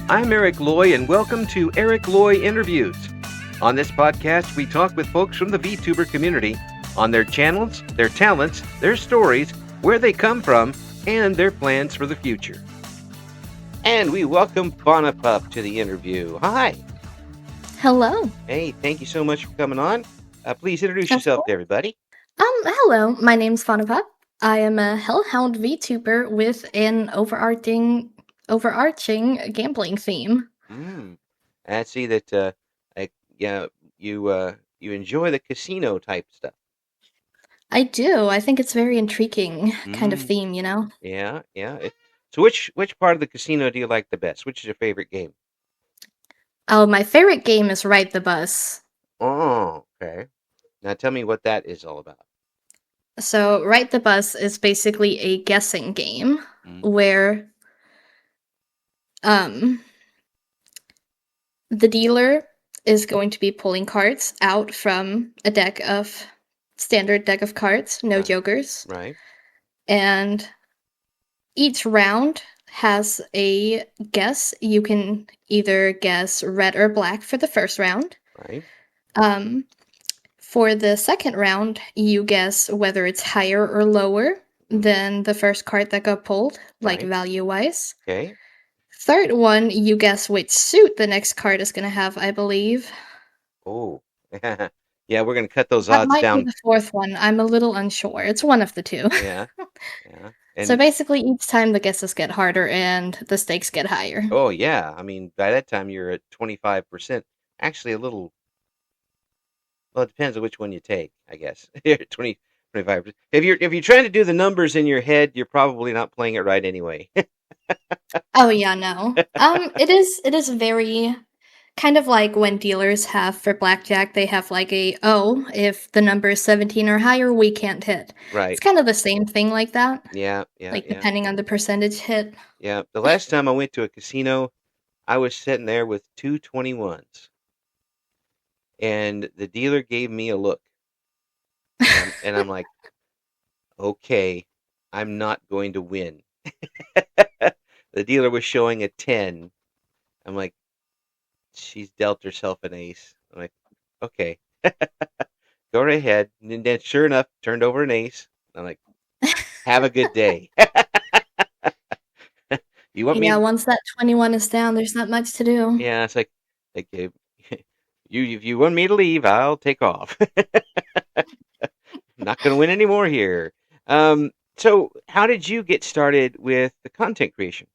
I'm Eric Loy, and welcome to Eric Loy Interviews. On this podcast, we talk with folks from the VTuber community on their channels, their talents, their stories, where they come from, and their plans for the future. And we welcome Faunapup to the interview. Hi. Hello. Hey, thank you so much for coming on. Please introduce Of yourself course. to everybody. Hello. My name's Faunapup. I am a Hellhound VTuber with an overarching gambling theme. I see that. You enjoy the casino type stuff. I do. I think it's very intriguing kind of Mm, theme, you know? yeah. So, which part of the casino do you like the best? Which is your favorite game? Oh, my favorite game is Ride the Bus. Oh, okay. Now tell me what that is all about. So, Ride the Bus is basically a guessing game Mm, where um the dealer is going to be pulling cards out from a standard deck of cards, no right, jokers. right, And each round has a guess. You can either guess red or black for the first round. right. Um, for the second round, you guess whether it's higher or lower than the first card that got pulled, like Right. value-wise. Okay. Third one, you guess which suit the next card is going to have, I believe. Oh, yeah. We're gonna cut those That odds might be down. the fourth one. I'm a little unsure. It's one of the two. Yeah, yeah. So And basically, each time the guesses get harder and the stakes get higher. oh, yeah. I mean, by that time you're at 25%. Actually, a little. Well, it depends on which one you take, I guess. You're at 25%. If you're trying to do the numbers in your head, you're probably not playing it right anyway. Oh yeah, no. It is very kind of like when dealers have for blackjack, they have like if the number is 17 or higher, we can't hit. It's Right. kind of the same thing like that, Yeah, like depending on the percentage hit. yeah. The last time I went to a casino, I was sitting there with two 21s, and the dealer gave me a look, and I'm like, okay, I'm not going to win. The dealer was showing a 10. I'm like, she's dealt herself an ace. I'm like, okay, go right ahead. And then sure enough, turned over an ace. I'm like, have a good day. You want Yeah, me? once that 21 is down, there's not much to do. Yeah, it's like if you want me to leave, I'll take off. I'm not going to win any more here. So how did you get started with the content creation?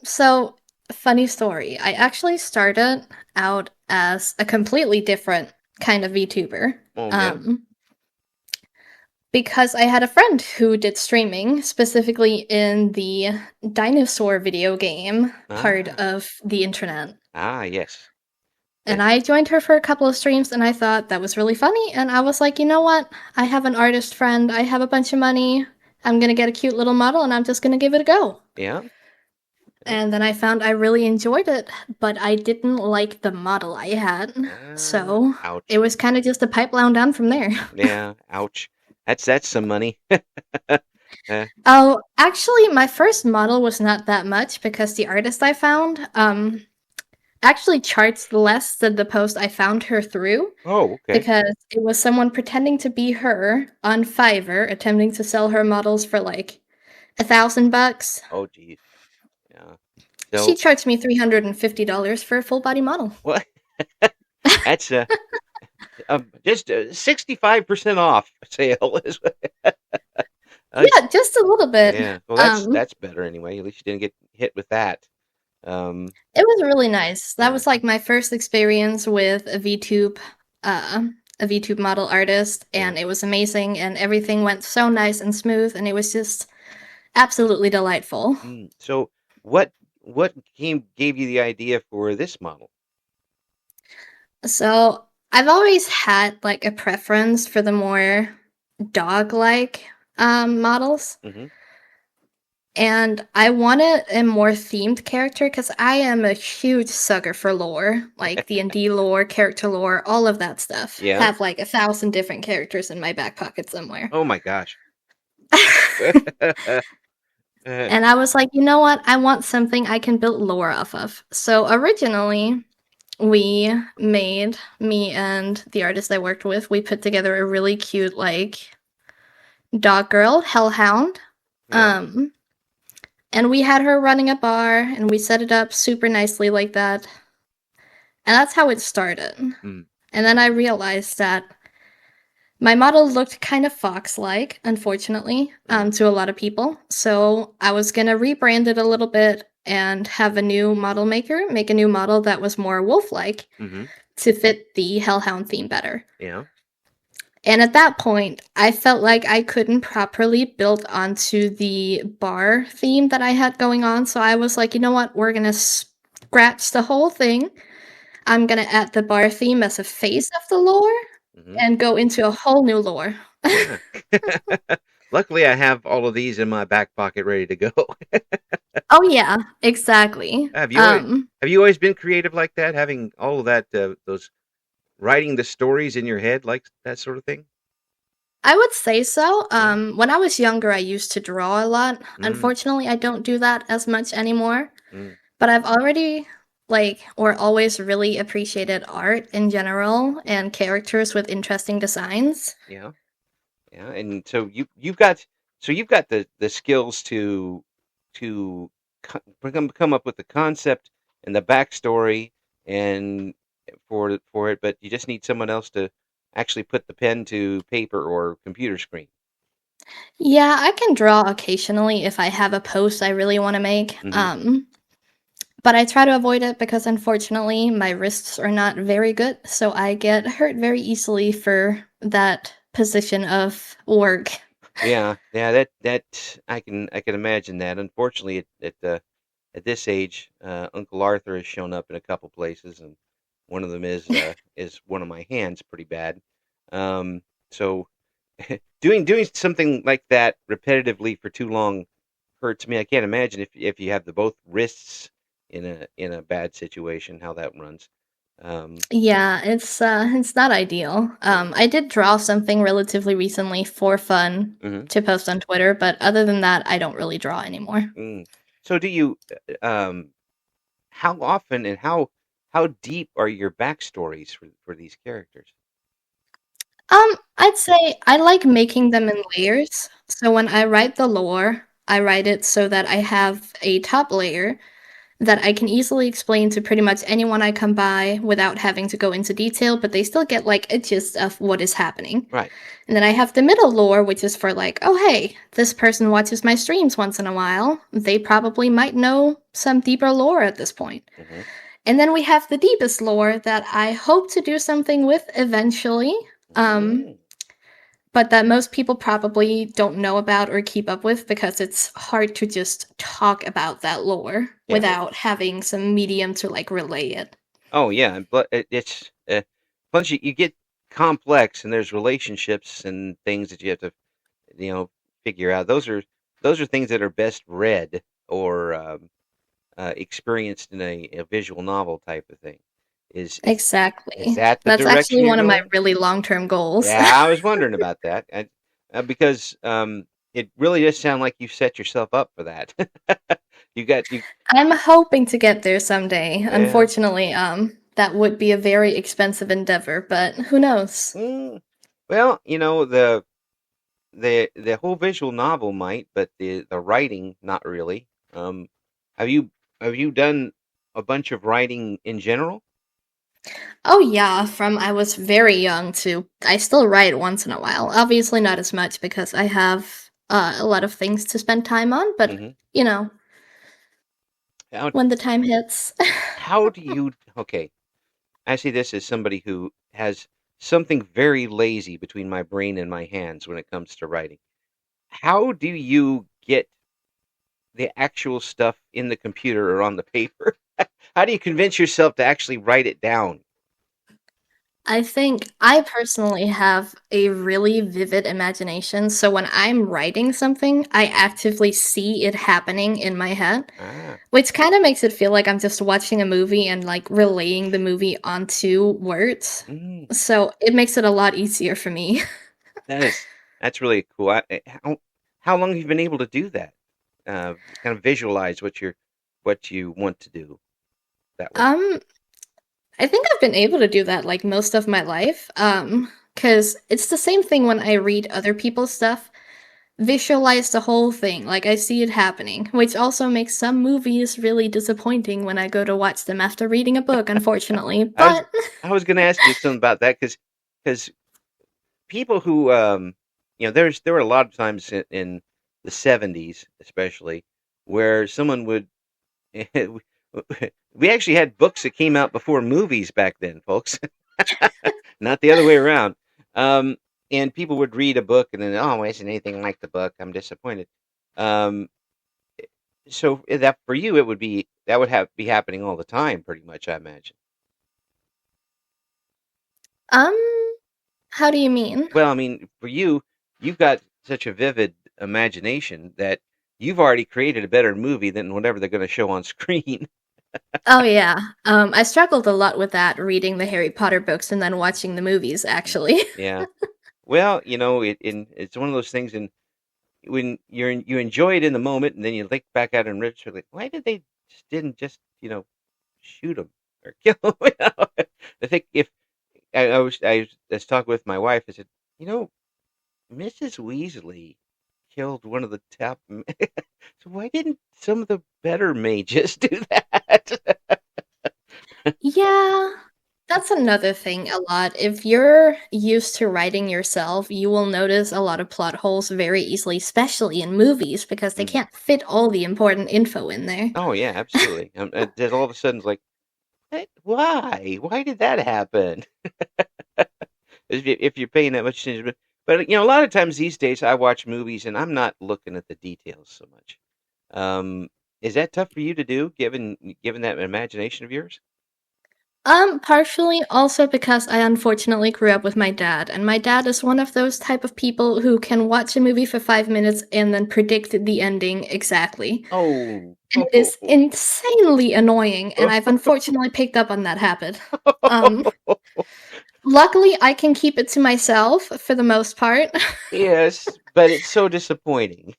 So funny story. I actually started out as a completely different kind of VTuber. Oh yeah. Um, Because I had a friend who did streaming, specifically in the dinosaur video game part Ah, of the internet. yes. And It, I joined her for a couple of streams, and I thought that was really funny. And I was like, you know what? I have an artist friend. I have a bunch of money. I'm going to get a cute little model, and I'm just going to give it a go. yeah. Yeah. And then I found I really enjoyed it, but I didn't like the model I had. So it Ouch. was kind of just a pipeline down from there. Yeah. Ouch. That's some money. Uh, Oh, actually, my first model was not that much because the artist I found actually charged less than the post I found her through oh, okay. because it was someone pretending to be her on Fiverr, attempting to sell her models for like $1,000. Oh, geez. Yeah. She So charged me $350 for a full body model. what? That's just 65% off sale. Uh, Yeah, just a little bit. yeah. Well, Um, that's better anyway. At least you didn't get hit with that. Um, it was really nice. That yeah. was like my first experience with uh, a VTube model artist, Yeah. and it was amazing, and everything went so nice and smooth, and it was just absolutely delightful. So what gave you the idea for this model? So I've always had like a preference for the more dog-like models. Hmm. And I wanted a more themed character because I am a huge sucker for lore, like D&D lore, character lore, all of that stuff. Yeah. Have like 1,000 different characters in my back pocket somewhere. Oh my gosh. Uh, And I was like, you know what? I want something I can build lore off of. So originally, me and the artist I worked with, we put together a really cute, like, dog girl, hellhound. yeah. Um, and we had her running a bar, and we set it up super nicely like that. And that's how it started. Mm, And then I realized that my model looked kind of fox-like, unfortunately, mm, to a lot of people. So I was gonna rebrand it a little bit and have a new model maker make a new model that was more wolf-like mm-hmm. to fit the hellhound theme better. Yeah. And at that point, I felt like I couldn't properly build onto the bar theme that I had going on. So I was like, you know what? We're going to scratch the whole thing. I'm going to add the bar theme as a face of the lore Mm-hmm. and go into a whole new lore. Yeah. Luckily, I have all of these in my back pocket ready to go. Oh, yeah, exactly. Have you always have you always been creative like that, having all of that those writing the stories in your head like that sort of thing? I would say so. Yeah. When I was younger, I used to draw a lot. Mm, Unfortunately, I don't do that as much anymore. mm, But I've already or always really appreciated art in general and characters with interesting designs. yeah. Yeah. And so you've got the skills to come up with the concept and the backstory and for it, but you just need someone else to actually put the pen to paper or computer screen. Yeah, I can draw occasionally if I have a post I really want to make. Hmm. But I try to avoid it because unfortunately my wrists are not very good, so I get hurt very easily for that position of work. Yeah, yeah, that I can imagine that. Unfortunately, at this age, Uncle Arthur has shown up in a couple places, and one of them is one of my hands pretty bad. So doing something like that repetitively for too long hurts me. I can't imagine if you have the both wrists in a bad situation how that runs. Um, Yeah, it's not ideal. yeah. I did draw something relatively recently for fun Hmm. to post on Twitter, but other than that, I don't really draw anymore. Mm. So do you how often and how deep are your backstories for these characters? I'd say I like making them in layers. So when I write the lore, I write it so that I have a top layer that I can easily explain to pretty much anyone I come by without having to go into detail, but they still get like a gist of what is happening. Right. And then I have the middle lore, which is for like, oh hey, this person watches my streams once in a while. They probably might know some deeper lore at this point. Hmm. And then we have the deepest lore that I hope to do something with eventually. Um, Mm. but that most people probably don't know about or keep up with because it's hard to just talk about that lore Yeah. without having some medium to like relay it. Oh yeah. But it's plus you get complex and there's relationships and things that you have to you know figure out. Those are things that are best read or experienced in a visual novel type of thing. Is Exactly. that the That's direction actually you're one of my going? really long-term goals. Yeah, I was wondering about that, because it really does sound like you set yourself up for that. You. I'm hoping to get there someday. Yeah. Unfortunately, that would be a very expensive endeavor, but who knows? Mm, well, the whole visual novel might, but the writing not really. Have you done a bunch of writing in general? Oh yeah, from I was very young to I still write once in a while. Obviously not as much because I have a lot of things to spend time on, but Hmm. you know, How when the time hits. how do you? Okay, I see this as somebody who has something very lazy between my brain and my hands when it comes to writing. How do you get the actual stuff in the computer or on the paper? How do you convince yourself to actually write it down? I think I personally have a really vivid imagination, so when I'm writing something, I actively see it happening in my head, Ah, which kind of makes it feel like I'm just watching a movie and like relaying the movie onto words. mm, So it makes it a lot easier for me. that is that's really cool. How long have you been able to do that? kind of visualize what you want to do that way. Um, I think I've been able to do that like most of my life. Because it's the same thing when I read other people's stuff. Visualize the whole thing, like I see it happening, which also makes some movies really disappointing when I go to watch them after reading a book, unfortunately. I was But I was going to ask you something about that because people who there were a lot of times in the 70s especially where someone would we actually had books that came out before movies back then, folks. Not the other way around. Um, and people would read a book and then, oh, it isn't anything like the book. I'm disappointed. Um, so that for you, that would have be happening all the time, pretty much, I imagine. um, how do you mean? Well, I mean, for you, you've got such a vivid imagination that you've already created a better movie than whatever they're going to show on screen. Oh yeah. I struggled a lot with that reading the Harry Potter books and then watching the movies actually. Yeah. Well, it's one of those things, and when you enjoy it in the moment, and then you look back at it and like, why did they didn't just shoot him or kill him? I think if I was talking with my wife, I said, you know, Mrs. Weasley killed one of the top. So why didn't some of the better mages do that? Yeah, that's another thing a lot. If you're used to writing yourself, you will notice a lot of plot holes very easily, especially in movies, because they Mm. can't fit all the important info in there. Oh yeah, absolutely. Then all of a sudden, it's like, why? Why did that happen? If you're paying that much attention. But a lot of times these days I watch movies and I'm not looking at the details so much. Is that tough for you to do, given that imagination of yours? Partially also because I unfortunately grew up with my dad, and my dad is one of those type of people who can watch a movie for 5 minutes and then predict the ending exactly. Oh, And it is insanely annoying, and I've unfortunately picked up on that habit. Um, Luckily, I can keep it to myself for the most part. yes, but it's so disappointing.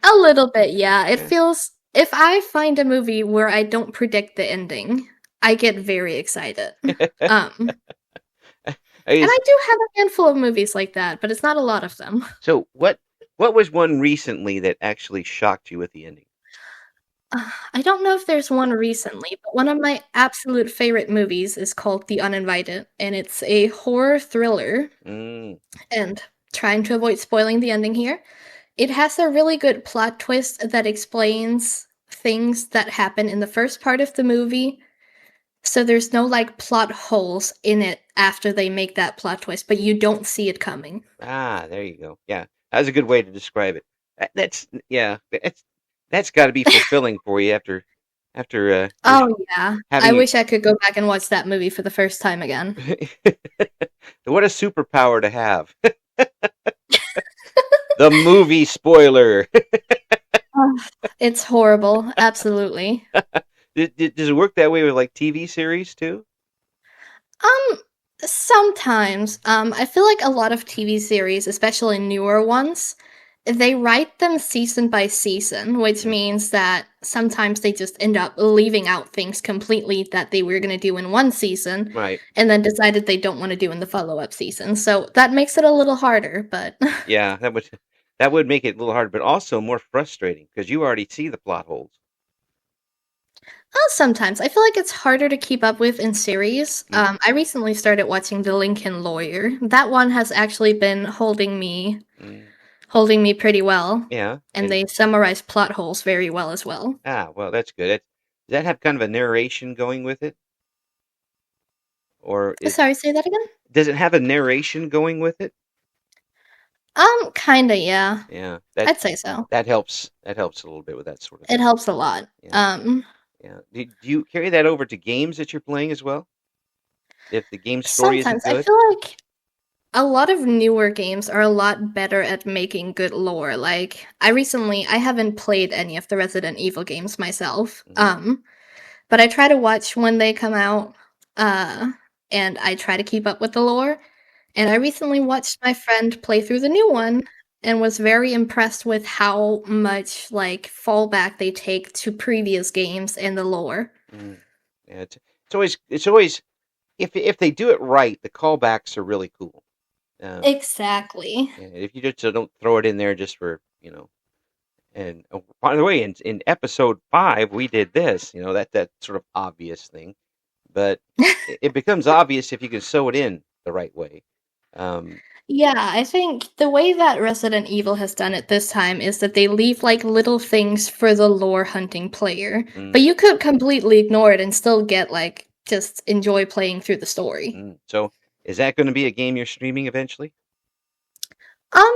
A little bit, yeah. It Yeah. feels if I find a movie where I don't predict the ending, I get very excited. And Is I do have a handful of movies like that, but it's not a lot of them. so what was one recently that actually shocked you with the ending? I don't know if there's one recently, but one of my absolute favorite movies is called The Uninvited, and it's a horror thriller. Mm. And trying to avoid spoiling the ending here, it has a really good plot twist that explains things that happen in the first part of the movie. So there's no like plot holes in it after they make that plot twist, but you don't see it coming. Ah, there you go. Yeah, that's a good way to describe it. That's yeah, that's got to be fulfilling for you after you're Oh yeah. I having wish I could go back and watch that movie for the first time again. what a superpower to have. The movie spoiler. Oh, it's horrible. Absolutely. Does it work that way with like TV series too? Um, Sometimes. I feel like a lot of TV series, especially newer ones, they write them season by season, which Mm, means that sometimes they just end up leaving out things completely that they were going to do in one season right. and then decided they don't want to do in the follow-up season. So that makes it a little harder, but Yeah, that would make it a little hard, but also more frustrating because you already see the plot holes. sometimes I feel like it's harder to keep up with in series. Mm, I recently started watching The Lincoln Lawyer. That one has actually been mm, holding me pretty well, yeah, and and they summarize plot holes very well as well. well, that's good. Does that have kind of a narration going with it, or Sorry, say that again? does it have a narration going with it? Kinda, yeah. Yeah, that I'd say so. that helps. That helps a little bit with that sort of It thing. helps a lot. Yeah, yeah. Do you carry that over to games that you're playing as well? If the game story isn't Sometimes I good? feel like a lot of newer games are a lot better at making good lore. Like, I haven't played any of the Resident Evil games myself. Mm, But I try to watch when they come out, uh, and I try to keep up with the lore. And I recently watched my friend play through the new one. and was very impressed with how much like fallback they take to previous games and the lore. Mm. Yeah, it's always if they do it right, the callbacks are really cool. Um, Exactly. and if you just don't throw it in there just for and by the way, in episode 5 we did this, that sort of obvious thing, but it becomes obvious if you can sew it in the right way. Um, Yeah, I think the way that Resident Evil has done it this time is that they leave like little things for the lore hunting player, but mm, you could completely ignore it and still get like just enjoy playing through the story. So, is that going to be a game you're streaming eventually?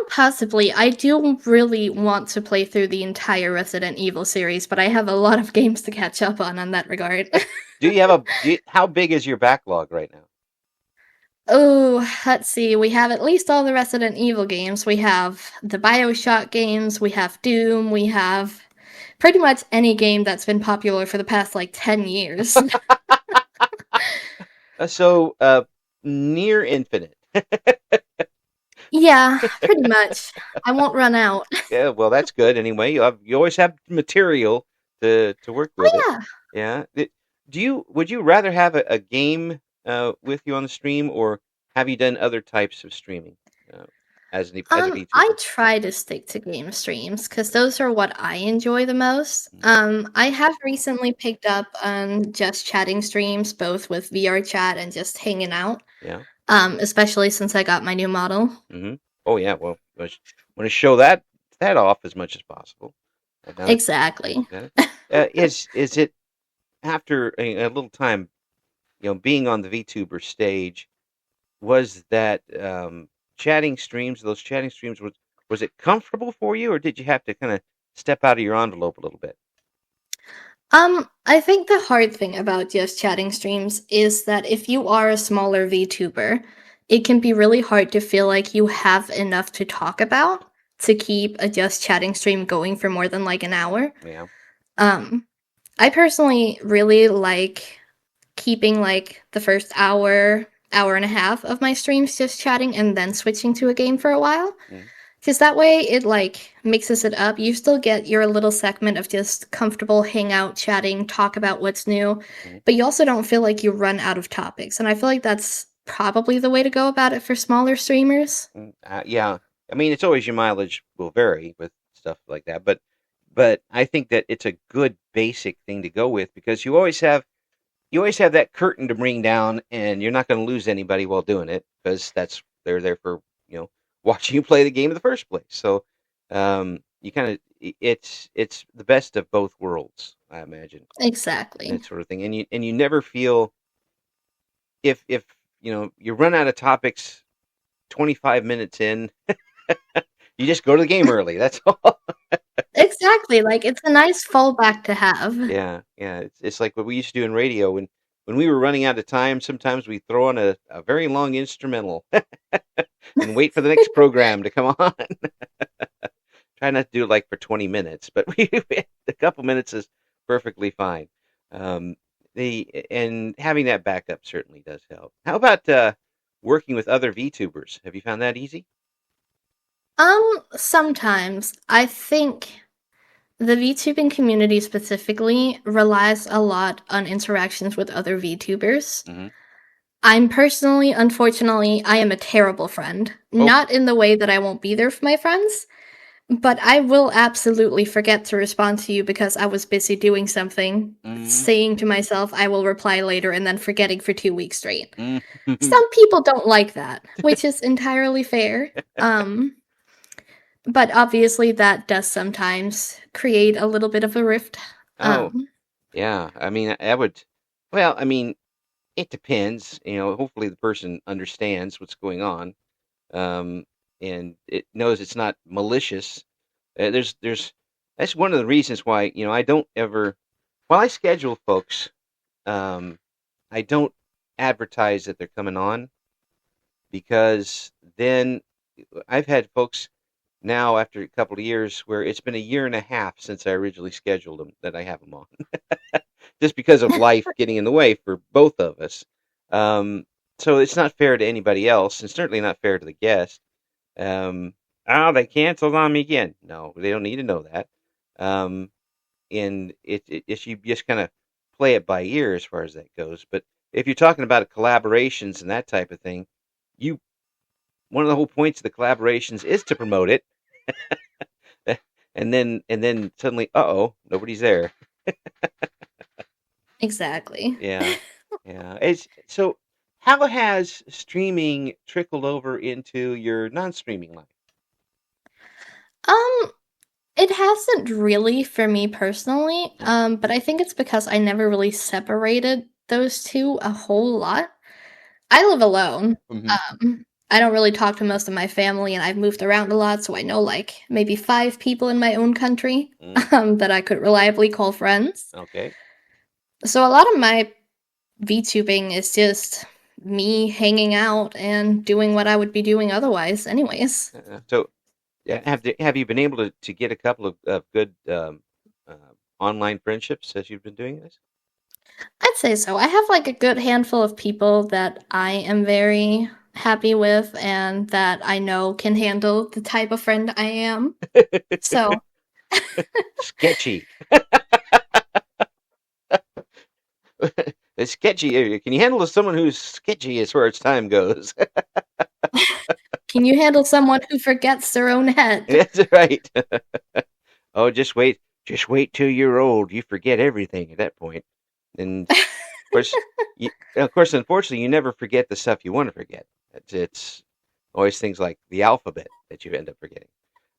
Possibly. I do really want to play through the entire Resident Evil series, but I have a lot of games to catch up on that regard. How big is your backlog right now? Oh, let's see. We have at least all the Resident Evil games. We have the BioShock games, we have Doom, we have pretty much any game that's been popular for the past like 10 years. So, near infinite. Yeah, pretty much. I won't run out. Yeah, well, that's good anyway. You always have material to work with it. Oh, yeah. Yeah. Would you rather have a game with you on the stream, or have you done other types of streaming uh, as a I VTuber? try to stick to game streams because those are what I enjoy the most. Mm. I have recently picked up on just chatting streams, both with VR chat and just hanging out. Yeah. Especially since I got my new model. Hmm. Oh yeah. Well, I want to show that off as much as possible. Now that Exactly. you got it. Is it after a little time, being on the VTuber stage? Was that those chatting streams, was it comfortable for you, or did you have to kind of step out of your envelope a little bit? I think the hard thing about just chatting streams is that if you are a smaller VTuber, it can be really hard to feel like you have enough to talk about to keep a just chatting stream going for more than like an hour. Yeah. Um, I personally really like keeping like the first hour, hour and a half of my streams just chatting and then switching to a game for a while. Mm, Because that way it like mixes it up. You still get your little segment of just comfortable hangout, chatting, talk about what's new, mm, but you also don't feel like you run out of topics. And I feel like that's probably the way to go about it for smaller streamers. yeah. I mean, it's always your mileage will vary with stuff like that, but I think that it's a good basic thing to go with, because you always have that curtain to bring down, and you're not going to lose anybody while doing it, because they're there for watching you play the game in the first place. So you kind of it's the best of both worlds, I imagine, Exactly. that sort of thing. And you never feel, if you run out of topics 25 minutes in, you just go to the game early. That's all. Exactly. Like it's a nice fallback to have. Yeah, yeah. It's like what we used to do in radio when we were running out of time. Sometimes we throw on a very long instrumental and wait for the next program to come on. Try not to do it like for 20 minutes, but a couple minutes is perfectly fine. Um, and having that backup certainly does help. How about working with other VTubers? Have you found that easy? Sometimes I think the VTubing community specifically relies a lot on interactions with other VTubers. Hmm. I'm personally, unfortunately, I am a terrible friend. Oh. Not in the way that I won't be there for my friends, but I will absolutely forget to respond to you because I was busy doing something, Hmm. saying to myself, I will reply later, and then forgetting for 2 weeks straight. Hmm. Some people don't like that, which is entirely fair. But obviously, that does sometimes create a little bit of a rift. Oh, Um, yeah. I mean, I would. Well, I mean, it depends. Hopefully the person understands what's going on, um, and it knows it's not malicious. There's That's one of the reasons why I don't ever, while I schedule folks, um, I don't advertise that they're coming on, because then I've had folks now after a couple of years where it's been a year and a half since I originally scheduled them that I have them on, just because of life getting in the way for both of us. Um, so it's not fair to anybody else, and certainly not fair to the guest. Um, Oh, they canceled on me again. No, they don't need to know that. Um, and it's you just kind of play it by ear as far as that goes. But if you're talking about collaborations and that type of thing, you one of the whole points of the collaborations is to promote it, and then suddenly, uh-oh, nobody's there. Exactly. Yeah, yeah. It's so. How has streaming trickled over into your non-streaming life? Um, it hasn't really for me personally, Yeah. but I think it's because I never really separated those two a whole lot. I live alone. Hmm. I don't really talk to most of my family, and I've moved around a lot, so I know like maybe 5 people in my own country Mm, that I could reliably call friends. okay. So a lot of my VTubing is just me hanging out and doing what I would be doing otherwise, anyways. So, yeah, have you been able to get a couple of good online friendships as you've been doing this? I'd say so. I have like a good handful of people that I am very happy with and that I know can handle the type of friend I am. So, Sketchy. It's sketchy. Can you handle someone who's sketchy as far as time goes? can you handle someone who forgets their own head? That's right. Oh, just wait till you're old. You forget everything at that point. And course, of course, unfortunately, you never forget the stuff you want to forget. It's always things like the alphabet that you end up forgetting.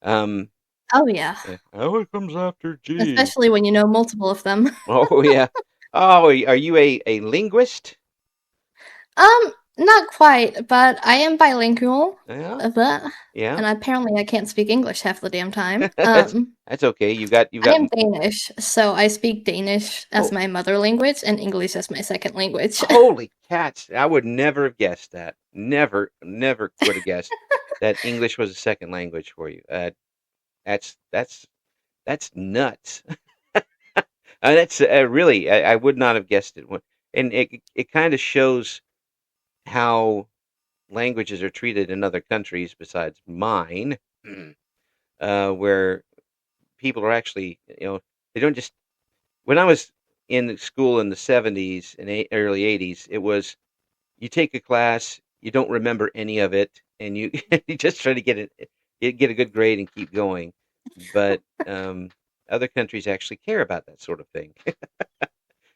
Um, Oh, yeah. yeah. Oh, it comes after G. Especially when you know multiple of them. Oh, yeah. Oh, are you a linguist? Not quite, but I am bilingual. Yeah, But, yeah. and apparently I can't speak English half the damn time. that's that's okay. You've I got am Danish, so I speak Danish as oh, my mother language and English as my second language. holy cats! I would never have guessed that. Never would have guessed that English was a second language for you. That's that's that's nuts. That's really, I would not have guessed it. And it kind of shows how languages are treated in other countries besides mine, where people are actually, they don't just. When I was in school in the 70s and early 80s, it was you take a class, you don't remember any of it, and you you just try to get a good grade and keep going. But other countries actually care about that sort of thing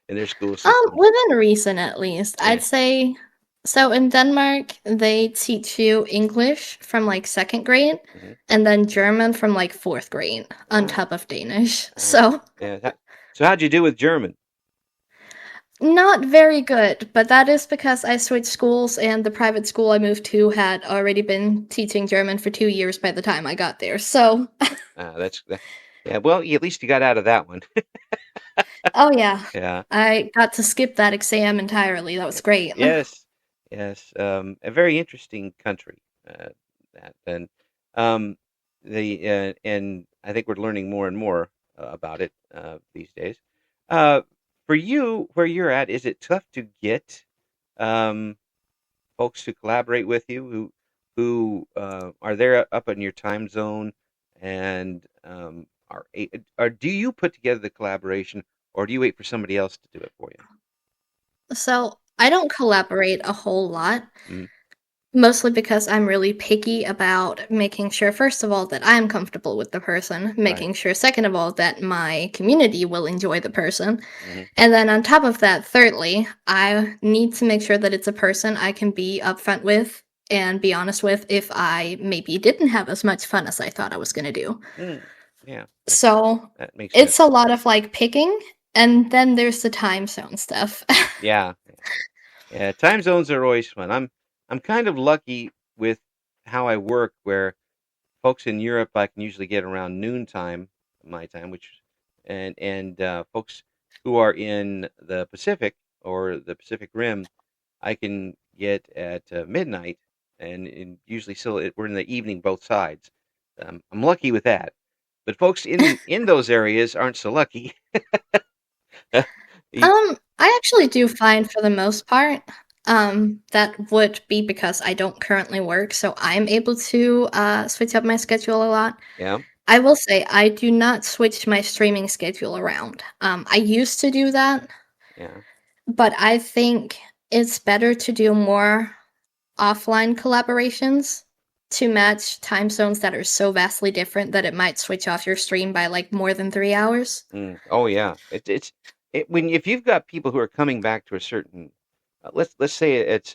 in their school systems. Within reason at least, Yeah. I'd say. So in Denmark, they teach you English from like second grade, Hmm. and then German from like fourth grade on Ah, top of Danish. ah, So yeah. So how'd you do with German? not very good, but that is because I switched schools, and the private school I moved to had already been teaching German for 2 years by the time I got there. So, Yeah. Well, at least you got out of that one. oh yeah, Yeah. I got to skip that exam entirely. That was great. Yes. Yes. A very interesting country. That and um, the and I think we're learning more and more about it these days. Uh, for you, where you're at, is it tough to get um, folks to collaborate with you who are there up in your time zone and are do you put together the collaboration or do you wait for somebody else to do it for you? So, I don't collaborate a whole lot, Mm, mostly because I'm really picky about making sure, first of all, that I'm comfortable with the person, right. making sure, second of all, that my community will enjoy the person. Hmm. And then on top of that, thirdly, I need to make sure that it's a person I can be upfront with and be honest with if I maybe didn't have as much fun as I thought I was going to do. Mm, yeah, So that makes sense. it's a lot of like picking, and then there's the time zone stuff. Yeah, yeah. Time zones are always fun. I'm kind of lucky with how I work, where folks in Europe I can usually get around noontime, my time, which and folks who are in the Pacific or the Pacific Rim, I can get at midnight, and usually still we're in the evening both sides. I'm lucky with that, but folks in those areas aren't so lucky. You- I actually do fine for the most part. That would be because I don't currently work, so I'm able to switch up my schedule a lot. Yeah, I will say I do not switch my streaming schedule around. I used to do that, yeah. but I think it's better to do more offline collaborations to match time zones that are so vastly different that it might switch off your stream by like more than 3 hours. Oh yeah. When if you've got people who are coming back to a certain, let's say it's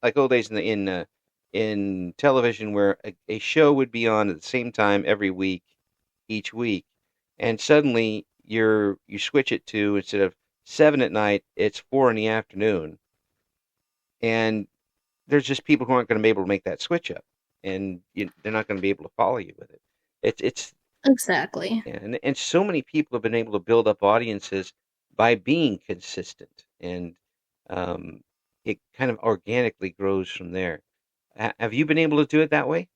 like old days in television where a show would be on at the same time every week, each week, and suddenly you switch it to instead of 7 at night, it's 4 in the afternoon, and there's just people who aren't going to be able to make that switch up, and they're not going to be able to follow you with it. It's Exactly. and so many people have been able to build up audiences by being consistent, and um, it kind of organically grows from there. Have you been able to do it that way?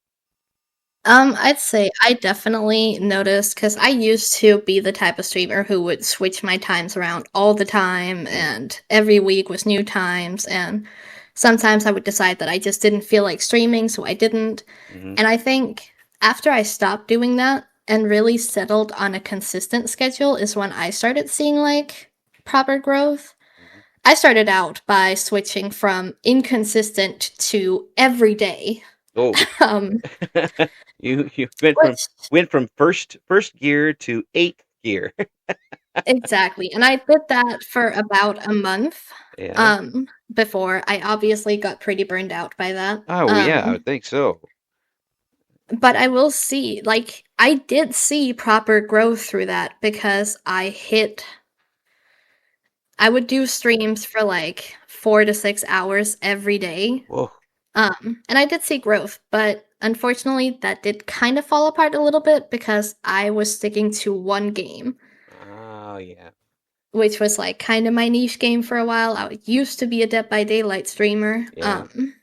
I'd say I definitely noticed because I used to be the type of streamer who would switch my times around all the time, Mm, and every week was new times. And sometimes I would decide that I just didn't feel like streaming, so I didn't. hmm And I think after I stopped doing that and really settled on a consistent schedule is when I started seeing like proper growth. hmm I started out by switching from inconsistent to every day. Oh, Um, you went from which first gear to eighth gear. exactly, and I did that for about a month, Yeah. before I obviously got pretty burned out by that, Oh yeah, I would think so. but I will see like, I did see proper growth through that because I would do streams for, like, 4 to 6 hours every day, Whoa. and I did see growth, but unfortunately, that did kinda fall apart a little bit because I was sticking to 1 game, Oh yeah, which was, like, kinda my niche game for a while. I used to be a Dead by Daylight streamer, yeah. and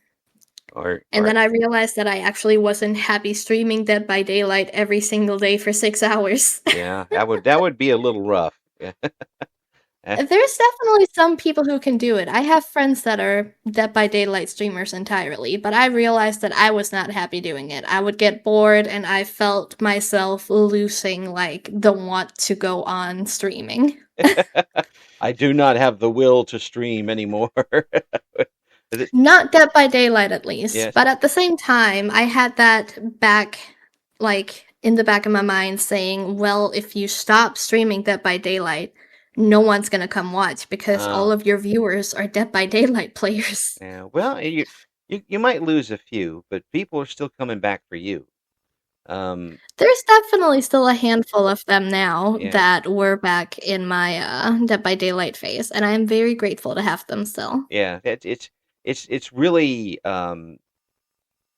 Or then I realized that I actually wasn't happy streaming Dead by Daylight every single day for 6 hours. yeah, that would be a little rough. Yeah. There's definitely some people who can do it. I have friends that are Dead by Daylight streamers entirely, but I realized that I was not happy doing it. I would get bored and I felt myself losing like the want to go on streaming. I do not have the will to stream anymore. Is it? Not Dead by Daylight at least, Yes. but at the same time, I had that back like in the back of my mind saying, well, if you stop streaming Dead by Daylight, no one's going to come watch because all Oh, of your viewers are Dead by Daylight players. yeah. Well, you might lose a few, but people are still coming back for you. Um, There's definitely still a handful of them now yeah, that were back in my Dead by Daylight phase, and I'm very grateful to have them still. yeah. It's really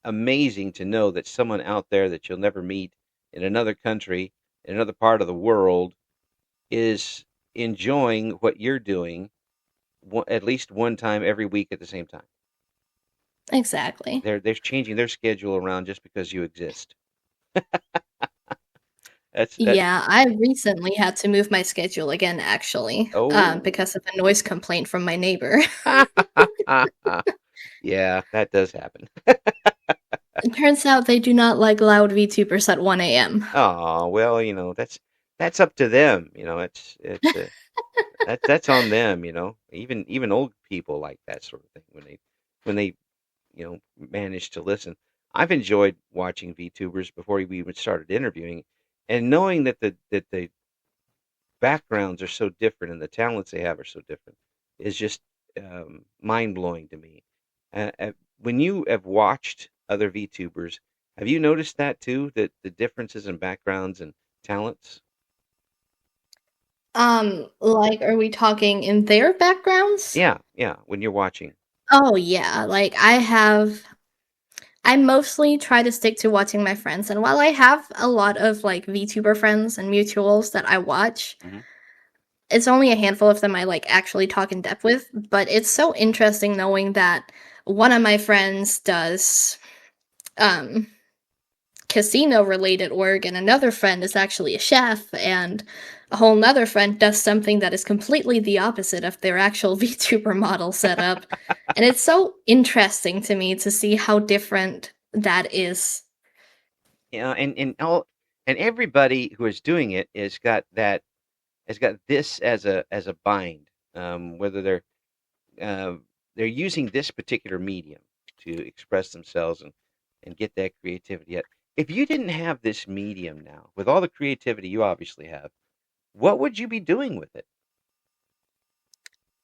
amazing to know that someone out there that you'll never meet in another country, in another part of the world, is enjoying what you're doing at least one time every week at the same time. Exactly. They're changing their schedule around just because you exist. That. Yeah, I recently had to move my schedule again, actually, Oh. because of a noise complaint from my neighbor. Yeah, that does happen. It turns out they do not like loud VTubers at 1 a.m. Oh, well, that's up to them. That's on them. Even old people like that sort of thing when they manage to listen. I've enjoyed watching VTubers before we even started interviewing, and knowing that the backgrounds are so different and the talents they have are so different is just mind blowing to me. When you have watched other VTubers, have you noticed that too? That the differences in backgrounds and talents? Like, are we talking in their backgrounds? Yeah, yeah. When you're watching. Oh, yeah, like, I mostly try to stick to watching my friends, and while I have a lot of, like, VTuber friends and mutuals that I watch, Hmm it's only a handful of them I, like, actually talk in depth with, but it's so interesting knowing that one of my friends does, um, casino related work, and another friend is actually a chef, and a whole nother friend does something that is completely the opposite of their actual VTuber model setup. And it's so interesting to me to see how different that is. And everybody who is doing it has got this as a bind, whether uh, they're using this particular medium to express themselves and get that creativity out. If you didn't have this medium now, with all the creativity you obviously have, what would you be doing with it?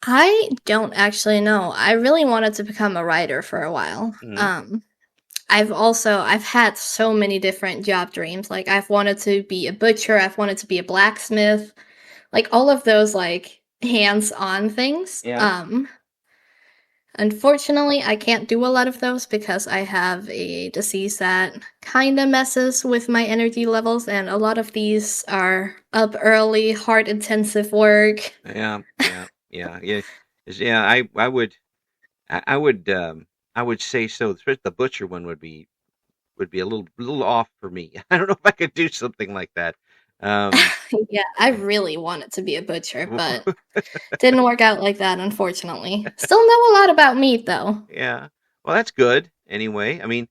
I don't actually know. I really wanted to become a writer for a while. Hmm. I've had so many different job dreams. Like I've wanted to be a butcher, I've wanted to be a blacksmith, like all of those like hands-on things. Yeah. Unfortunately, I can't do a lot of those because I have a disease that kind of messes with my energy levels, and a lot of these are up early, hard intensive work. Yeah. Yeah. I would, I would say so. Especially the butcher one would be a little off for me. I don't know if I could do something like that. Um, Yeah, I really wanted to be a butcher, but didn't work out like that, unfortunately. Still know a lot about meat, though. yeah. Well, that's good. Anyway, I mean,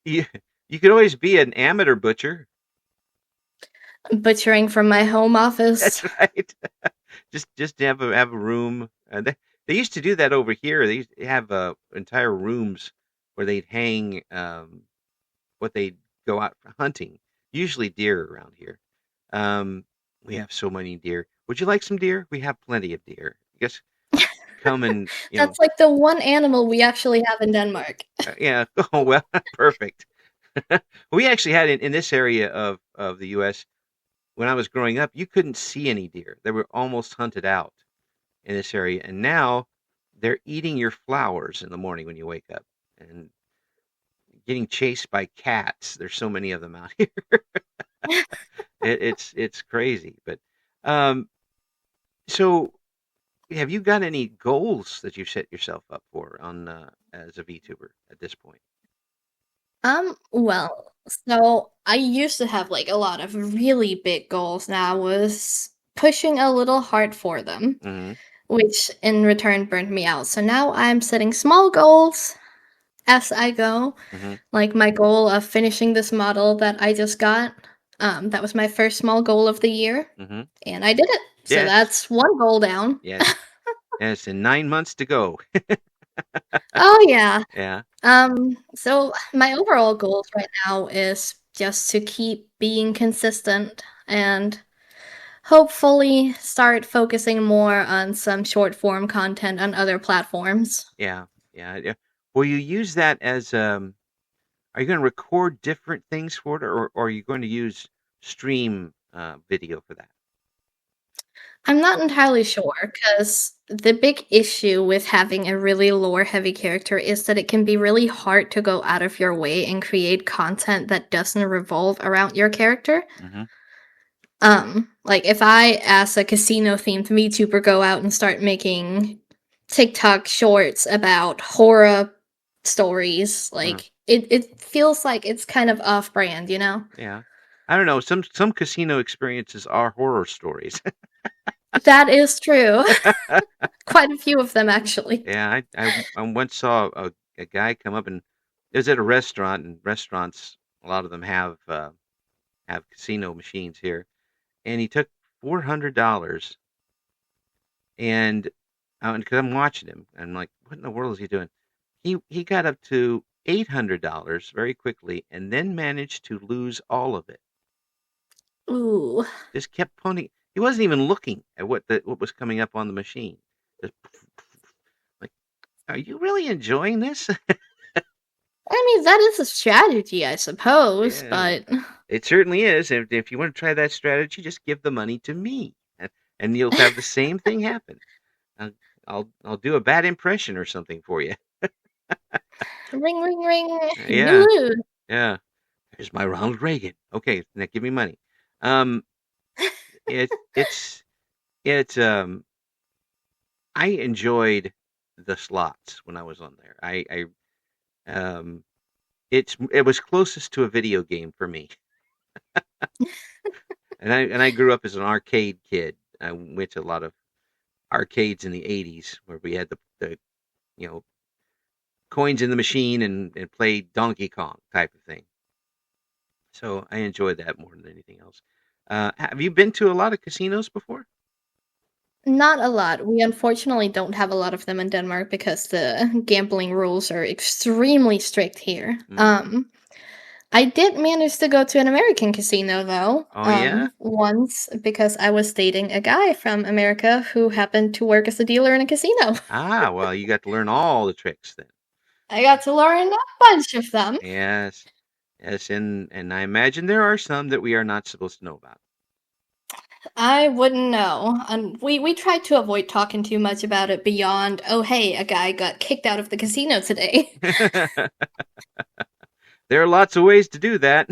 you you could always be an amateur butcher. Butchering from my home office. That's right. Just to have a room. They used to do that over here. They used to have entire rooms where they'd hang what they'd go out for hunting. Usually deer around here. Um, we have so many deer. Would you like some deer? We have plenty of deer. Just come and That's like the one animal we actually have in Denmark. yeah. Oh well, perfect. We actually had in this area of the U.S. when I was growing up, you couldn't see any deer. They were almost hunted out in this area, and now they're eating your flowers in the morning when you wake up and getting chased by cats. There's so many of them out here. It's crazy. But um, so have you got any goals that you've set yourself up for on as a VTuber at this point? Well, so I used to have like a lot of really big goals. Now I was pushing a little hard for them, Mm-hmm. which in return burned me out. So now I'm setting small goals as I go. Mm-hmm. Like my goal of finishing this model that I just got. That was my first small goal of the year, Mm-hmm. and I did it. So Yes. that's one goal down. Yes. Yes. In 9 months to go. Oh yeah. Yeah. So my overall goals right now is just to keep being consistent and hopefully start focusing more on some short form content on other platforms. Yeah. Yeah. Will you use that as are you going to record different things for it, or are you going to use stream video for that? I'm not entirely sure because the big issue with having a really lore heavy character is that it can be really hard to go out of your way and create content that doesn't revolve around your character. Mm-hmm. Like if I ask a casino themed VTuber go out and start making TikTok shorts about horror stories, Uh, like it feels like it's kind of off brand, you know? yeah. I don't know. Some casino experiences are horror stories. That is true. Quite a few of them actually. Yeah. I once saw a guy come up and it was at a restaurant, and restaurants a lot of them have casino machines here, and he took $400 and because I'm watching him, I'm like, what in the world is he doing? He got up to $800 very quickly, and then managed to lose all of it. Ooh. Just kept putting. He wasn't even looking at what was coming up on the machine. Just like, are you really enjoying this? I mean, that is a strategy, I suppose, Yeah, but it certainly is. If you want to try that strategy, just give the money to me, and you'll have the same thing happen. I'll I'll do a bad impression or something for you. ring, ring, ring, you Yeah, lose. yeah. Here's my Ronald Reagan. Okay, now give me money. Um, it it's it's I enjoyed the slots when I was on there. I it was closest to a video game for me. And I grew up as an arcade kid. I went to a lot of arcades in the 80s where we had the you know coins in the machine and played Donkey Kong type of thing. So I enjoyed that more than anything else. Have you been to a lot of casinos before? Not a lot. We unfortunately don't have a lot of them in Denmark because the gambling rules are extremely strict here. Mm. I did manage to go to an American casino though, Oh yeah. once because I was dating a guy from America who happened to work as a dealer in a casino. Ah, well, you got to learn all the tricks then. I got to learn a bunch of them. Yes, yes, and I imagine there are some that we are not supposed to know about. I wouldn't know. And we tried to avoid talking too much about it beyond, oh hey, a guy got kicked out of the casino today. There are lots of ways to do that.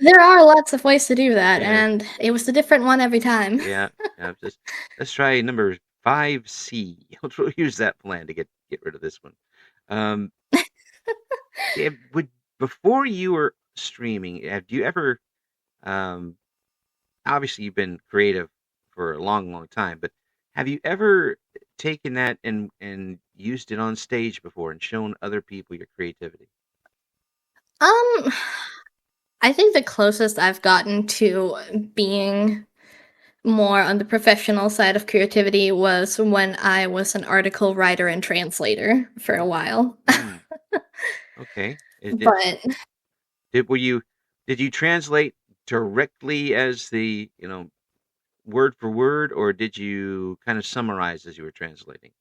There are lots of ways to do that, Yeah, and it was a different one every time. yeah, yeah. Just let's try number 5C. We'll use that plan to get rid of this one. Um, would before you were streaming, have you ever um obviously you've been creative for a long, long time, but have you ever taken that and used it on stage before and shown other people your creativity? Um, I think the closest I've gotten to being more on the professional side of creativity was when I was an article writer and translator for a while. Mm, okay. But Did were you did you translate directly as the, word for word, or did you kind of summarize as you were translating?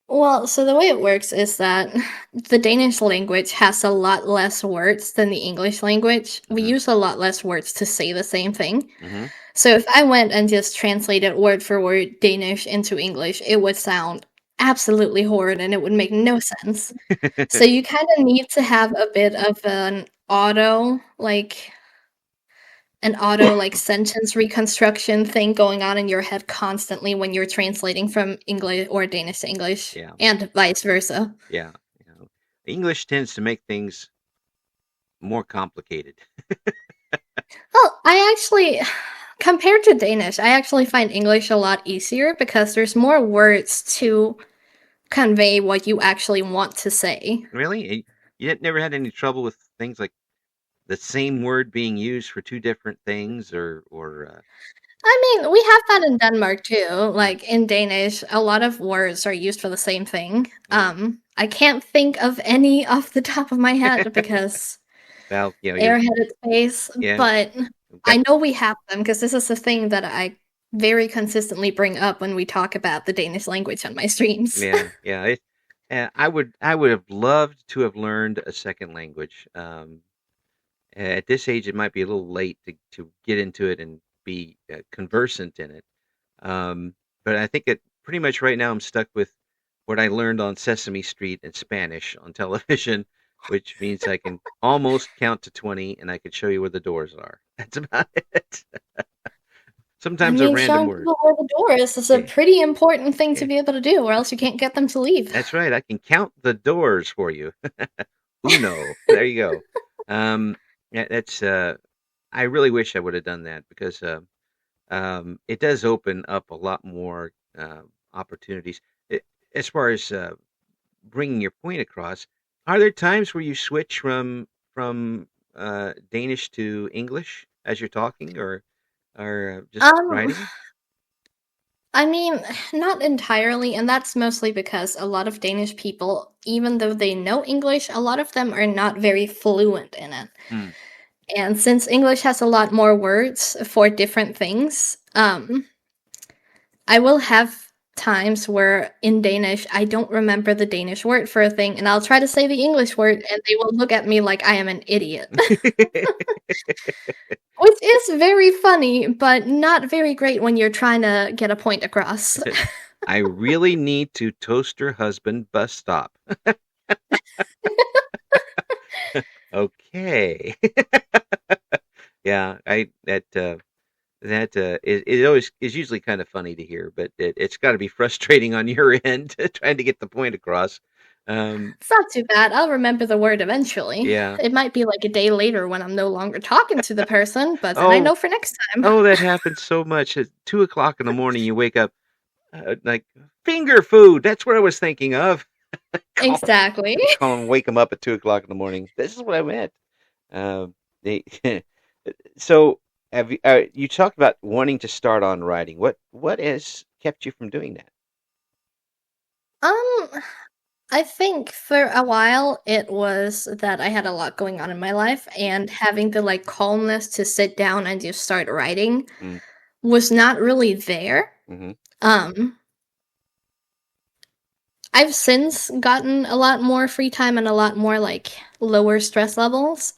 well, so the way it works is that the Danish language has a lot less words than the English language. We Mm-hmm. use a lot less words to say the same thing. Mm-hmm. So if I went and just translated word for word Danish into English, it would sound absolutely horrid and it would make no sense. So you kind of need to have a bit of an auto sentence reconstruction thing going on in your head constantly when you're translating from English or Danish to English Yeah, and vice versa. yeah. English tends to make things more complicated. Well, I actually compared to Danish, I actually find English a lot easier because there's more words to convey what you actually want to say. Really? You never had any trouble with things like the same word being used for two different things, or I mean, we have that in Denmark too. mm, Like in Danish, a lot of words are used for the same thing. mm. I can't think of any off the top of my head because Well, airheaded space, yeah, but we've I got know we have them because this is a thing that I very consistently bring up when we talk about the Danish language on my streams. yeah, yeah. I would have loved to have learned a second language. At this age, it might be a little late to get into it and be conversant in it. But I think that pretty much right now I'm stuck with what I learned on Sesame Street in Spanish on television, which means I can almost count to 20 and I can show you where the doors are. That's about it. I Sometimes a mean, random showing word. people where the door is a Yeah, pretty important thing to yeah. be able to do, or else you can't get them to leave. That's right. I can count the doors for you. Uno. There you go. Yeah, that's. I really wish I would have done that because it does open up a lot more opportunities. As far as bringing your point across, are there times where you switch from Danish to English as you're talking, or just Um, writing? I mean, not entirely, and that's mostly because a lot of Danish people, even though they know English, a lot of them are not very fluent in it. Hmm. And since English has a lot more words for different things, I will have times where in Danish I don't remember the Danish word for a thing, and I'll try to say the English word, and they will look at me like I am an idiot. Which is very funny, but not very great when you're trying to get a point across. I really need to toaster husband bus stop. Okay. Yeah, I that it always is usually kind of funny to hear, but it's got to be frustrating on your end trying to get the point across. Um, It's not too bad. I'll remember the word eventually. yeah. It might be like a day later when I'm no longer talking to the person, but then I Oh, know for next time. oh, that happens so much. At 2 o'clock in the morning, you wake up like finger food. That's what I was thinking of. call, Exactly. call them, wake them up at 2 o'clock in the morning. This is what I meant. They so you talked about wanting to start on writing. What has kept you from doing that? Um, I think for a while it was that I had a lot going on in my life and having the like calmness to sit down and just start writing Mm, was not really there. mm-hmm. Um, I've since gotten a lot more free time and a lot more like lower stress levels.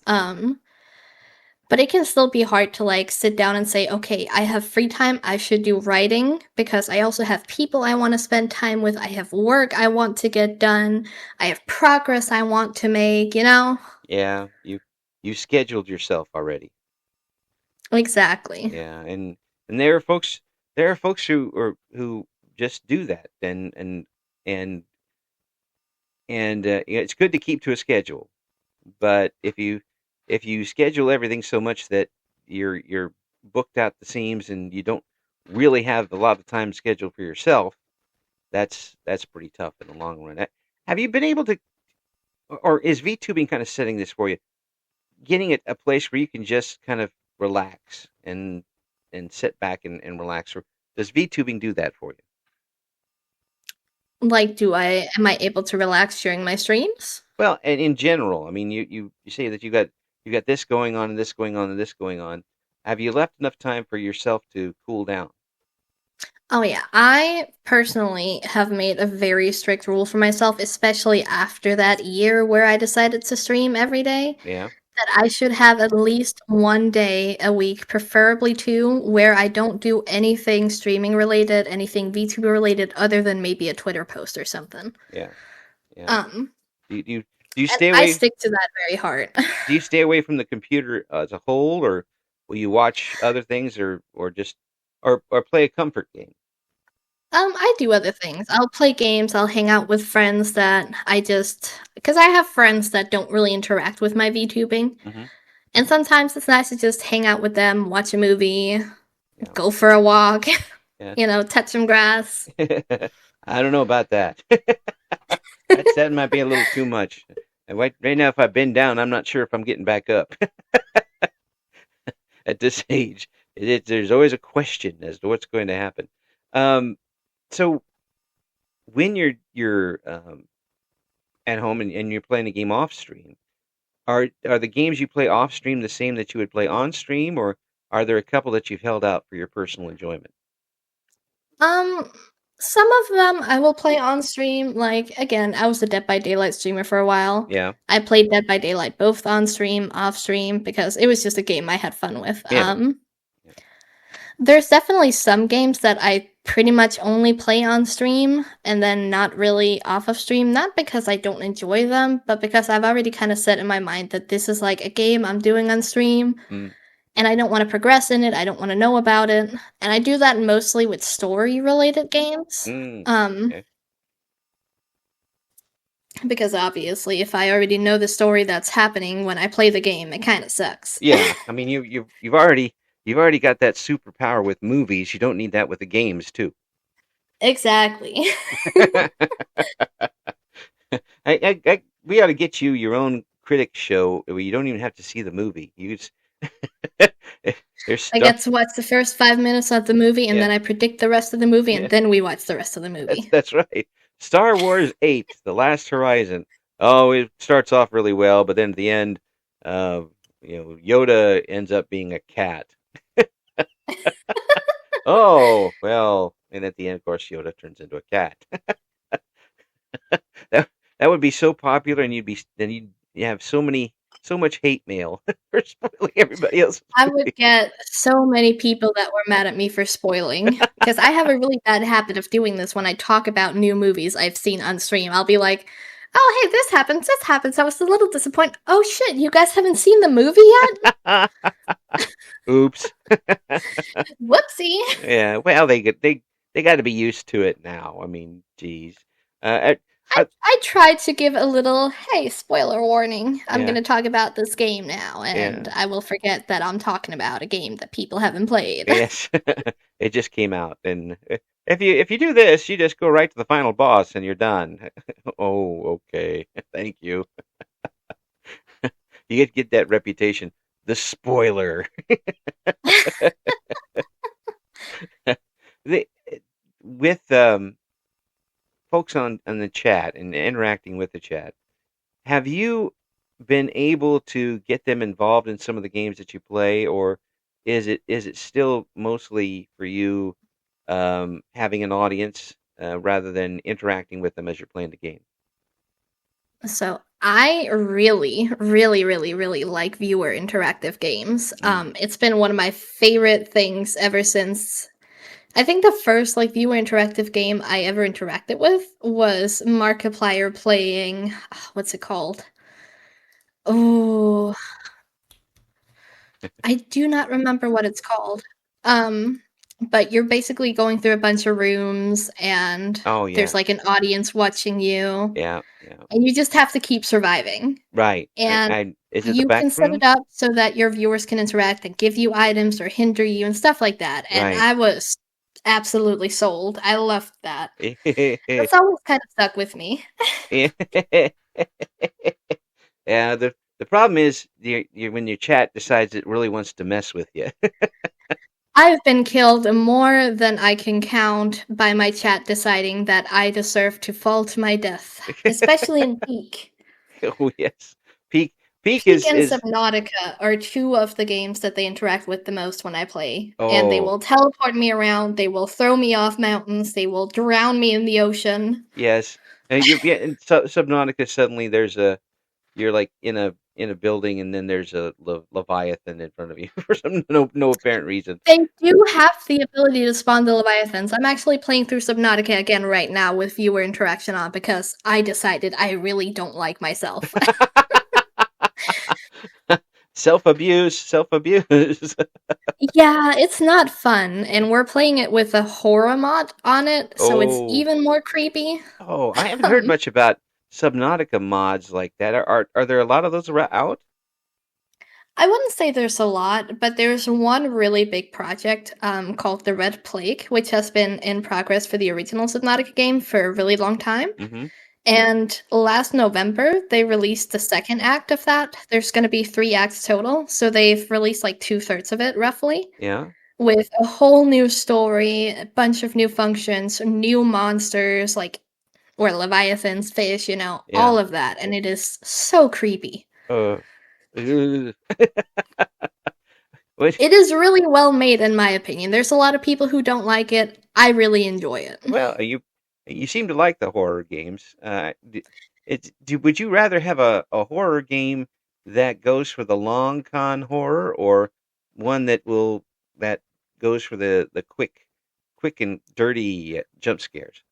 But it can still be hard to like sit down and say, okay, I have free time, I should do writing because I also have people I want to spend time with. I have work I want to get done. I have progress I want to make, you know? Yeah, you scheduled yourself already. Exactly. Yeah, and there are folks who just do that, and yeah, it's good to keep to a schedule. But if you schedule everything so much that you're booked out the seams and you don't really have a lot of time scheduled for yourself, that's pretty tough in the long run. Have you been able to, or is VTubing kind of setting this for you? Getting it a place where you can just kind of relax and sit back and relax. Or does VTubing do that for you? Like, am I able to relax during my streams? Well, and in general, I mean, you say that you got this going on and this going on and this going on. Have you left enough time for yourself to cool down? Oh, yeah. I personally have made a very strict rule for myself, especially after that year where I decided to stream every day. Yeah, That I should have at least 1 day a week, preferably two, where I don't do anything streaming related, anything VTuber related, other than maybe a Twitter post or something. yeah, yeah. Um, Do you and stay I away? stick to that very hard. Do you stay away from the computer as a whole, or will you watch other things, or just or play a comfort game? I do other things. I'll play games, I'll hang out with friends that because I have friends that don't really interact with my VTubing. Hmm. And sometimes it's nice to just hang out with them, watch a movie, Yeah, go for a walk, yeah. touch some grass. I don't know about that. That might be a little too much. And right now, if I bend down, I'm not sure if I'm getting back up at this age. There's always a question as to what's going to happen. Um, so when you're at home and you're playing a game off stream, are the games you play off stream the same that you would play on stream, or are there a couple that you've held out for your personal enjoyment? Um, some of them I will play on stream. Like, again, I was a Dead by Daylight streamer for a while. Yeah, I played Dead by Daylight both on stream, off stream, because it was just a game I had fun with. yeah, yeah. There's definitely some games that I pretty much only play on stream and then not really off of stream, not because I don't enjoy them, but because I've already kind of set in my mind that this is like a game I'm doing on stream Mm, and I don't want to progress in it. I don't want to know about it. And I do that mostly with story related games. mm, Um, okay. because obviously, if I already know the story that's happening when I play the game, it kind of sucks. Yeah, I mean you've already got that superpower with movies. You don't need that with the games too. Exactly. We ought to get you your own critic show where you don't even have to see the movie. You just there's I stuff. get to watch the first 5 minutes of the movie, and Yeah, then I predict the rest of the movie, and yeah, then we watch the rest of the that's movie. that's right. Star Wars 8, The Last Horizon. Oh, it starts off really well, but then at the end, uh, Yoda ends up being a cat. Oh, well, and at the end, of course, Yoda turns into a cat. That that would be so popular, and you have so much hate mail for spoiling everybody else's I would movie. get so many people that were mad at me for spoiling, because I have a really bad habit of doing this when I talk about new movies I've seen on stream. I'll be like, "Oh, hey, this happens. I was a little disappointed. Oh shit, you guys haven't seen the movie yet? Oops. Whoopsie." Yeah. Well, they got to be used to it now. I mean, geez. I I, I tried to give a little, "Hey, spoiler warning, I'm yeah, gonna talk about this game now, and yeah, I will forget that I'm talking about a game that people haven't played." yes. It just came out, and if you do this, you just go right to the final boss, and you're done. Oh, okay. Thank you. You get that reputation, the spoiler. They, with folks on the chat and interacting with the chat, have you been able to get them involved in some of the games that you play, or is it still mostly for you having an audience rather than interacting with them as you're playing the game? So, I really, really, really, really like viewer interactive games. Mm. It's been one of my favorite things ever since I think the first, like, viewer interactive game I ever interacted with was Markiplier playing what's it called? Oh, I do not remember what it's called. Um, but you're basically going through a bunch of rooms, and Oh there's, yeah, like, an audience watching you, yeah, yeah. and you just have to keep surviving. Right. And I is it the you can back set it rooms? up so that your viewers can interact and give you items or hinder you and stuff like that, and Right. I was absolutely sold. I loved that. That's always kind of stuck with me. Yeah, the problem is when your chat decides it really wants to mess with you. I've been killed more than I can count by my chat deciding that I deserve to fall to my death, especially in Peak. Oh yes. Peak Peak Peak and is Subnautica are two of the games that they interact with the most when I play, and they oh will teleport me around, they will throw me off mountains, they will drown me in the ocean. yes. And you yeah, in Subnautica suddenly you're like in a building and then there's a Leviathan in front of you for some no apparent reason. They do have the ability to spawn the Leviathans. I'm actually playing through Subnautica again right now with viewer interaction on because I decided I really don't like myself. Self-abuse, self-abuse. Yeah, it's not fun, and we're playing it with a horror mod on it, so it's Oh. even more creepy. Oh, I haven't heard Um, much about Subnautica mods like that. Are there a lot of those out? I wouldn't say there's a lot, but there's one really big project called the Red Plague, which has been in progress for the original Subnautica game for a really long time. Mm-hmm. And last November, they released the second act of that. There's going to be 3 acts total, so they've released like 2/3 of it, roughly, Yeah. with a whole new story, a bunch of new functions, new monsters, like or leviathans, fish, Yeah. all of that, and it is so creepy. Uh, ugh. What? It is really well made, in my opinion. There's a lot of people who don't like it. I really enjoy it. Well, you seem to like the horror games. Would you rather have a horror game that goes for the long con horror, or one that goes for the quick and dirty jump scares?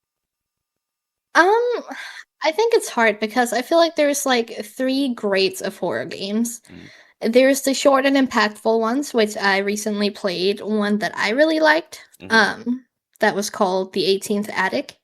Um, I think it's hard because I feel like there's like 3 grades of horror games. Mm, There's the short and impactful ones, which I recently played one that I really liked. mm-hmm. That was called The 18th Attic,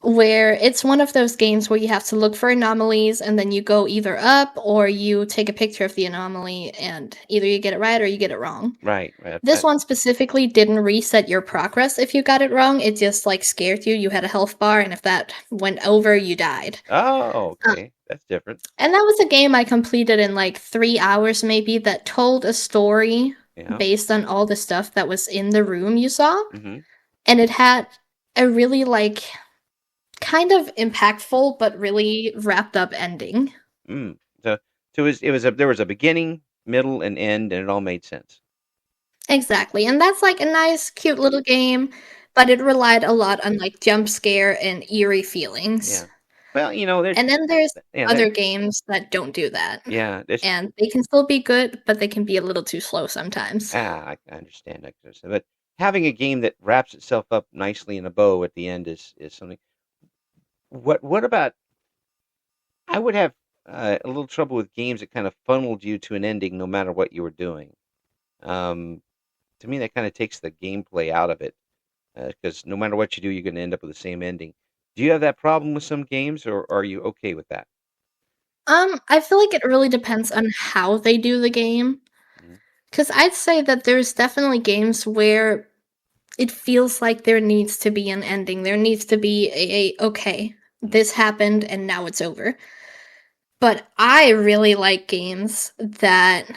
where it's one of those games where you have to look for anomalies and then you go either up or you take a picture of the anomaly and either you get it right or you get it wrong. Right. Right. This one specifically didn't reset your progress if you got it wrong. It just like scared you. You had a health bar, and if that went over, you died. Oh, Uh, okay. That's different. and that was a game I completed in like 3 hours, maybe, that told a story Yeah. based on all the stuff that was in the room you saw. Mm-hmm. And it had a really like kind of impactful but really wrapped up ending. Mm. So there was a beginning, middle, and end, and it all made sense. Exactly. And that's like a nice, cute little game, but it relied a lot on like jump scare and eerie feelings. Yeah. Well, there's And then there's yeah, other games that don't do that. there's And they can still be good, but they can be a little too slow sometimes. I understand. But having a game that wraps itself up nicely in a bow at the end is something. What about? I would have a little trouble with games that kind of funneled you to an ending, no matter what you were doing. Um, to me, that kind of takes the gameplay out of it, because no matter what you do, you're going to end up with the same ending. Do you have that problem with some games, or are you okay with that? I feel like it really depends on how they do the game. Mhm. 'Cause I'd say that there's definitely games where it feels like there needs to be an ending. There needs to be okay, Mhm. this happened and now it's over. But I really like games that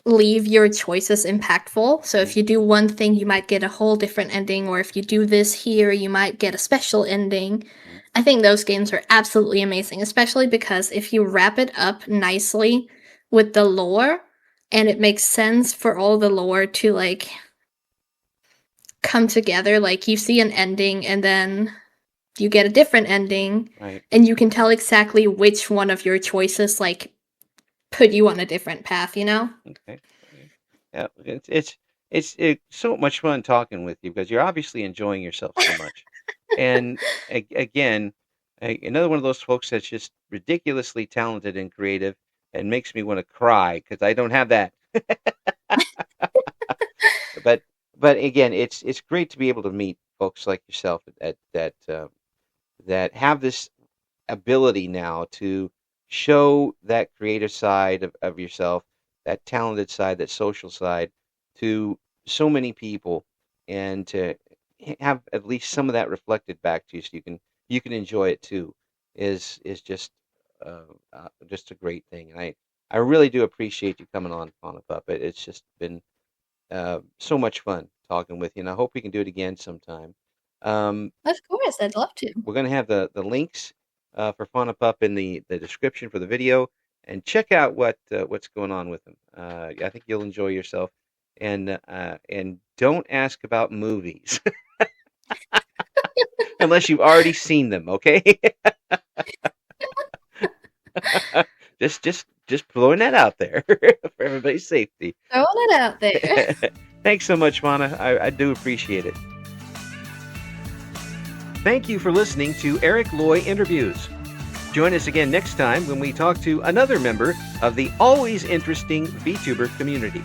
leave your choices impactful. So Mhm. if you do one thing, you might get a whole different ending, or if you do this here, you might get a special ending. Mhm. I think those games are absolutely amazing, especially because if you wrap it up nicely with the lore and it makes sense for all the lore to like come together, like you see an ending and then you get a different ending Right. and you can tell exactly which one of your choices like put you on a different path, you know? Okay. Okay. Yeah. It's so much fun talking with you because you're obviously enjoying yourself so much. And again, another one of those folks that's just ridiculously talented and creative and makes me want to cry because I don't have that. But again, it's great to be able to meet folks like yourself that have this ability now to show that creative side of yourself, that talented side, that social side to so many people, and to have at least some of that reflected back to you, so you can enjoy it too, is just a great thing. And I really do appreciate you coming on Faunapup. It's just been so much fun talking with you, and I hope we can do it again sometime. Um, Of course, I'd love to. we're going to have the links for Faunapup in the description for the video, and check out what's going on with them. I think you'll enjoy yourself, and don't ask about movies unless you've already seen them. Okay, just throwing that out there for everybody's safety. Throwing it out there. Thanks so much, Fauna. I do appreciate it. Thank you for listening to Eric Loy Interviews. Join us again next time when we talk to another member of the always interesting VTuber community.